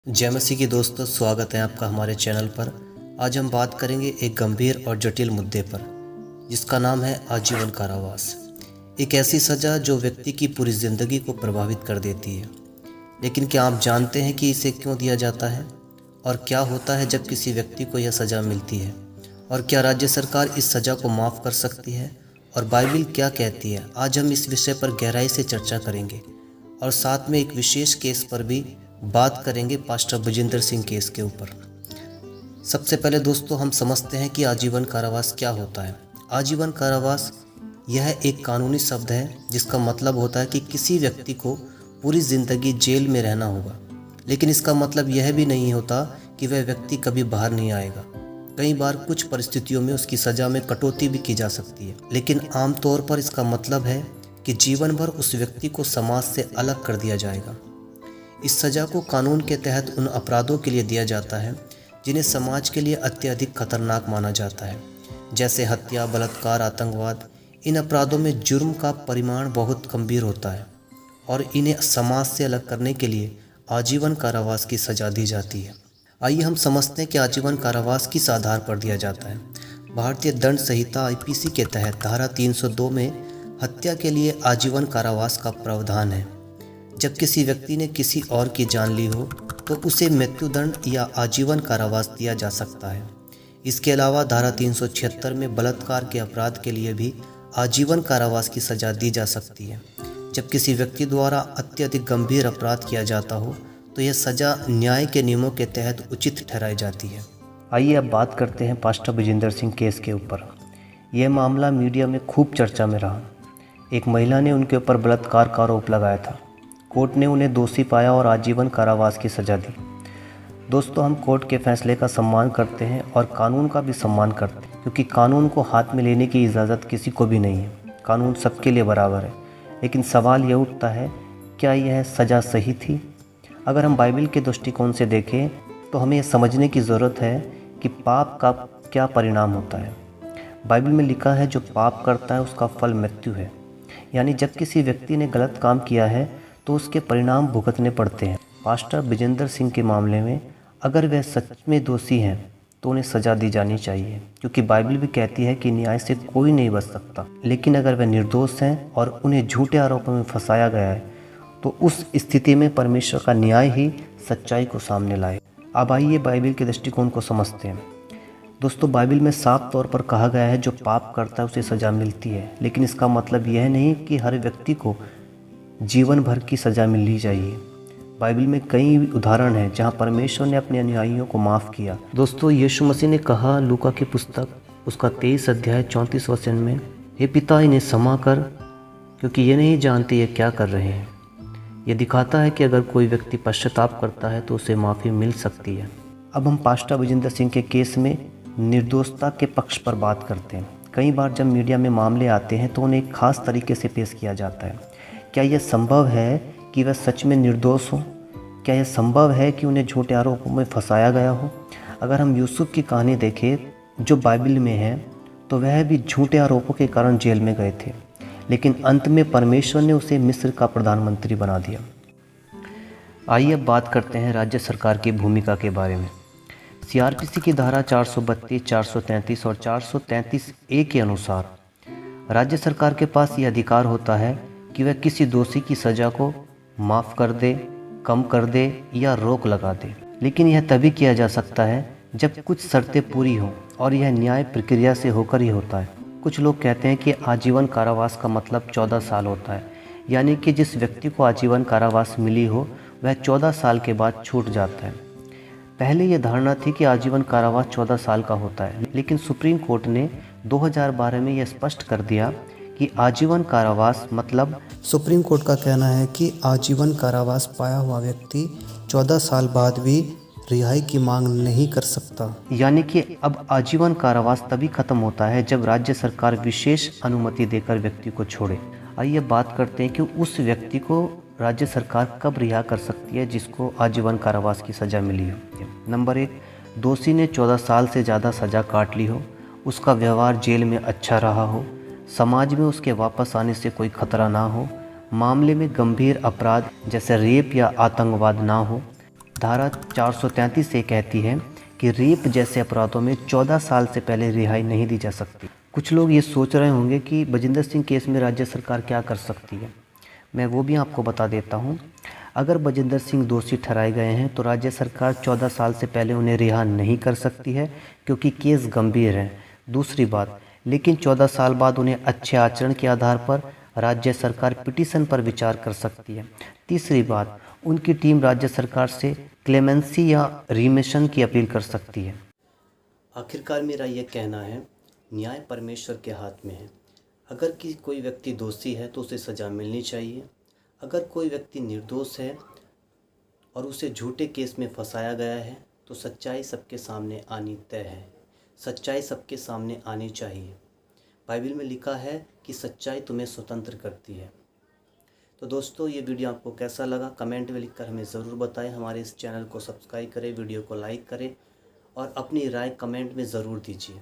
जय मसीह की दोस्तों, स्वागत है आपका हमारे चैनल पर। आज हम बात करेंगे एक गंभीर और जटिल मुद्दे पर, जिसका नाम है आजीवन कारावास। एक ऐसी सज़ा जो व्यक्ति की पूरी ज़िंदगी को प्रभावित कर देती है। लेकिन क्या आप जानते हैं कि इसे क्यों दिया जाता है और क्या होता है जब किसी व्यक्ति को यह सज़ा मिलती है? और क्या राज्य सरकार इस सज़ा को माफ़ कर सकती है? और बाइबिल क्या कहती है? आज हम इस विषय पर गहराई से चर्चा करेंगे और साथ में एक विशेष केस पर भी बात करेंगे, पास्टर बजिंदर सिंह केस के ऊपर। सबसे पहले दोस्तों, हम समझते हैं कि आजीवन कारावास क्या होता है। आजीवन कारावास यह एक कानूनी शब्द है जिसका मतलब होता है कि किसी व्यक्ति को पूरी ज़िंदगी जेल में रहना होगा। लेकिन इसका मतलब यह भी नहीं होता कि वह व्यक्ति कभी बाहर नहीं आएगा। कई बार कुछ परिस्थितियों में उसकी सज़ा में कटौती भी की जा सकती है, लेकिन आमतौर पर इसका मतलब है कि जीवन भर उस व्यक्ति को समाज से अलग कर दिया जाएगा। इस सज़ा को कानून के तहत उन अपराधों के लिए दिया जाता है जिन्हें समाज के लिए अत्यधिक खतरनाक माना जाता है, जैसे हत्या, बलात्कार, आतंकवाद। इन अपराधों में जुर्म का परिमाण बहुत गंभीर होता है और इन्हें समाज से अलग करने के लिए आजीवन कारावास की सज़ा दी जाती है। आइए हम समझते हैं कि आजीवन कारावास किस आधार पर दिया जाता है। भारतीय दंड संहिता आईपीसी के तहत धारा 302 में हत्या के लिए आजीवन कारावास का प्रावधान है। जब किसी व्यक्ति ने किसी और की जान ली हो तो उसे मृत्युदंड या आजीवन कारावास दिया जा सकता है। इसके अलावा धारा 376 में बलात्कार के अपराध के लिए भी आजीवन कारावास की सज़ा दी जा सकती है। जब किसी व्यक्ति द्वारा अत्यधिक गंभीर अपराध किया जाता हो तो यह सज़ा न्याय के नियमों के तहत उचित ठहराई जाती है। आइए अब बात करते हैं पास्टर बजिंदर सिंह केस के ऊपर। यह मामला मीडिया में खूब चर्चा में रहा। एक महिला ने उनके ऊपर बलात्कार का आरोप लगाया था। कोर्ट ने उन्हें दोषी पाया और आजीवन कारावास की सज़ा दी। दोस्तों, हम कोर्ट के फैसले का सम्मान करते हैं और कानून का भी सम्मान करते हैं, क्योंकि कानून को हाथ में लेने की इजाज़त किसी को भी नहीं है। कानून सबके लिए बराबर है। लेकिन सवाल यह उठता है, क्या यह सज़ा सही थी? अगर हम बाइबल के दृष्टिकोण से देखें तो हमें यह समझने की ज़रूरत है कि पाप का क्या परिणाम होता है। बाइबल में लिखा है, जो पाप करता है उसका फल मृत्यु है। यानी जब किसी व्यक्ति ने गलत काम किया है तो उसके परिणाम भुगतने पड़ते हैं। पास्टर बजिंदर सिंह के मामले में अगर वह सच में दोषी हैं तो उन्हें सज़ा दी जानी चाहिए, क्योंकि बाइबल भी कहती है कि न्याय से कोई नहीं बच सकता। लेकिन अगर वह निर्दोष हैं और उन्हें झूठे आरोपों में फंसाया गया है तो उस स्थिति में परमेश्वर का न्याय ही सच्चाई को सामने लाए। अब आइए बाइबल के दृष्टिकोण को समझते हैं। दोस्तों, बाइबल में साफ तौर पर कहा गया है, जो पाप करता है उसे सज़ा मिलती है। लेकिन इसका मतलब यह नहीं कि हर व्यक्ति को जीवन भर की सज़ा मिलनी चाहिए। बाइबल में कई उदाहरण हैं जहां परमेश्वर ने अपने अनुयायियों को माफ़ किया। दोस्तों, यीशु मसीह ने कहा लूका की पुस्तक उसका 23 अध्याय 34 वचन में, हे पिता, इन्हें क्षमा कर, क्योंकि ये नहीं जानते ये क्या कर रहे हैं। यह दिखाता है कि अगर कोई व्यक्ति पश्चाताप करता है तो उसे माफ़ी मिल सकती है। अब हम पास्टर बजिंदर सिंह के केस में निर्दोषता के पक्ष पर बात करते हैं। कई बार जब मीडिया में मामले आते हैं तो उन्हें एक खास तरीके से पेश किया जाता है। क्या यह संभव है कि वह सच में निर्दोष हो? क्या यह संभव है कि उन्हें झूठे आरोपों में फंसाया गया हो? अगर हम यूसुफ की कहानी देखें जो बाइबल में है, तो वह भी झूठे आरोपों के कारण जेल में गए थे, लेकिन अंत में परमेश्वर ने उसे मिस्र का प्रधानमंत्री बना दिया। आइए अब बात करते हैं राज्य सरकार की भूमिका के बारे में। सीआरपीसी की धारा 432, 433 और 433A के अनुसार राज्य सरकार के पास यह अधिकार होता है कि वह किसी दोषी की सज़ा को माफ़ कर दे, कम कर दे या रोक लगा दे। लेकिन यह तभी किया जा सकता है जब कुछ शर्तें पूरी हों, और यह न्याय प्रक्रिया से होकर ही होता है। कुछ लोग कहते हैं कि आजीवन कारावास का मतलब 14 साल होता है, यानी कि जिस व्यक्ति को आजीवन कारावास मिली हो वह 14 साल के बाद छूट जाता है। पहले यह धारणा थी कि आजीवन कारावास 14 साल का होता है, लेकिन सुप्रीम कोर्ट ने 2012 में यह स्पष्ट कर दिया कि आजीवन कारावास मतलब, सुप्रीम कोर्ट का कहना है कि आजीवन कारावास पाया हुआ व्यक्ति 14 साल बाद भी रिहाई की मांग नहीं कर सकता। यानी कि अब आजीवन कारावास तभी खत्म होता है जब राज्य सरकार विशेष अनुमति देकर व्यक्ति को छोड़े। आइए बात करते हैं कि उस व्यक्ति को राज्य सरकार कब रिहा कर सकती है जिसको आजीवन कारावास की सज़ा मिली हो। नंबर 1, दोषी ने 14 साल से ज़्यादा सज़ा काट ली हो, उसका व्यवहार जेल में अच्छा रहा हो, समाज में उसके वापस आने से कोई खतरा ना हो, मामले में गंभीर अपराध जैसे रेप या आतंकवाद ना हो, धारा 433 से कहती है कि रेप जैसे अपराधों में 14 साल से पहले रिहाई नहीं दी जा सकती। कुछ लोग ये सोच रहे होंगे कि बजिंदर सिंह केस में राज्य सरकार क्या कर सकती है। मैं वो भी आपको बता देता हूँ। अगर बजिंदर सिंह दोषी ठहराए गए हैं तो राज्य सरकार 14 साल से पहले उन्हें रिहा नहीं कर सकती है, क्योंकि केस गंभीर है। दूसरी बात, लेकिन 14 साल बाद उन्हें अच्छे आचरण के आधार पर राज्य सरकार पिटीशन पर विचार कर सकती है। तीसरी बात, उनकी टीम राज्य सरकार से क्लेमेंसी या रिमिशन की अपील कर सकती है। आखिरकार मेरा ये कहना है, न्याय परमेश्वर के हाथ में है। अगर कोई व्यक्ति दोषी है तो उसे सज़ा मिलनी चाहिए। अगर कोई व्यक्ति निर्दोष है और उसे झूठे केस में फंसाया गया है तो सच्चाई सबके सामने आनी तय है। सच्चाई सबके सामने आनी चाहिए। बाइबल में लिखा है कि सच्चाई तुम्हें स्वतंत्र करती है। तो दोस्तों, ये वीडियो आपको कैसा लगा कमेंट में लिखकर हमें ज़रूर बताएं। हमारे इस चैनल को सब्सक्राइब करें, वीडियो को लाइक करें और अपनी राय कमेंट में ज़रूर दीजिए।